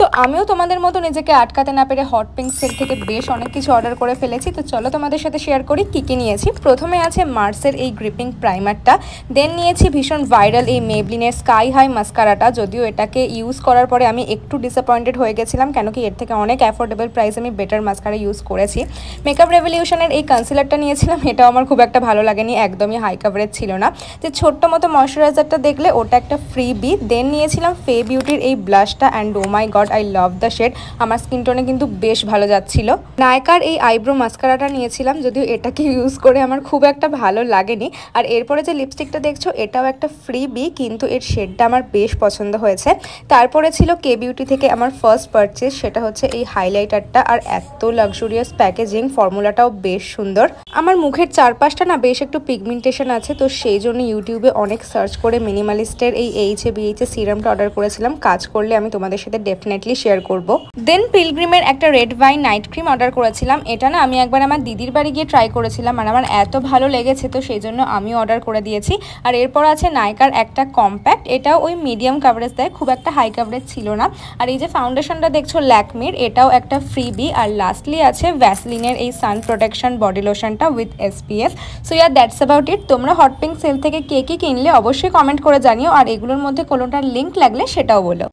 তো আমিও তোমাদের মতো নিজেকে আটকাতে না পেরে হট পিঙ্ক সেল থেকে বেশ অনেক কিছু অর্ডার করে ফেলেছি। তো চলো তোমাদের সাথে শেয়ার করি কী কী নিয়েছি। প্রথমে আছে মার্সের এই গ্রিপিং প্রাইমারটা, দেন নিয়েছি ভীষণ ভাইরাল এই মেবলিনের স্কাই হাই মাস্কারাটা। যদিও এটাকে ইউজ করার পরে আমি একটু ডিসঅ্যাপয়েন্টেড হয়ে গেছিলাম, কেন কি এর থেকে অনেক অ্যাফোর্ডেবল প্রাইস আমি বেটার মাস্কারা ইউজ করেছি। মেকআপ রেভলিউশনের এই কনসিলারটা নিয়েছিলাম, এটাও আমার খুব একটা ভালো লাগেনি, একদমই হাই কাভারেজ ছিল না। যে ছোট্ট মতো ময়শ্চারাইজারটা দেখলে ওটা একটা ফ্রিবি। দেন নিয়েছিলাম ফে বিউটির এই ব্লাশটা, and oh my god I love the shade, আমার স্কিন টোনে কিন্তু বেশ ভালো যাচ্ছিল। নায়কার এই আইব্রো মাস্কারাটা নিয়েছিলাম, যদিও এটাকে ইউজ করে আমার খুব একটা ভালো লাগেনি। আর এরপরে যে লিপস্টিকটা দেখছো এটাও একটা ফ্রিবি, কিন্তু এর শেডটা আমার বেশ পছন্দ হয়েছে। তারপরে ছিল কে বিউটি থেকে আমার ফার্স্ট পারচেজ, সেটা হচ্ছে এই হাইলাইটারটা। আর এত লাক্সুরিয়াস প্যাকেজিং, ফর্মুলাটাও বেশ সুন্দর। আমার মুখের চারপাশটা না বেশ একটু পিগমেন্টেশন আছে, তো সেই জন্য ইউটিউবে অনেক সার্চ করে মিনিমালিস্টের এই এইচএবিএইচ সিরামটা অর্ডার করেছিলাম। কাজ করলে আমি তোমাদের সাথে ডেফিনেটলি শেয়ার করব। দেন পিলগ্রিমের একটা red wine night cream order করেছিলাম। এটা না আমি একবার আমার দিদির বাড়ি গিয়ে ট্রাই করেছিলাম, আর আমার এত ভালো লেগেছে, তো সেই জন্য আমিও অর্ডার করে দিয়েছি। আর এরপর আছে নাইকার একটা কম্প্যাক্ট, এটাও ওই মিডিয়াম কাভারেজ দেয়, খুব একটা হাই কাভারেজ ছিল না। আর এই যে ফাউন্ডেশনটা দেখছো ল্যাকমির, এটাও একটা ফ্রিবি। আর লাস্টলি আছে ভ্যাসলিনের এই সান প্রোটেকশন বডি লোশনটা with SPF। So yeah that's about it. তোমরা হট পিঙ্ক সেল থেকে কে কি কিনলে অবশ্যই কমেন্ট করে জানিও, আর এগুলোর মধ্যে কোনোটার লিঙ্ক লাগলে সেটাও বলো।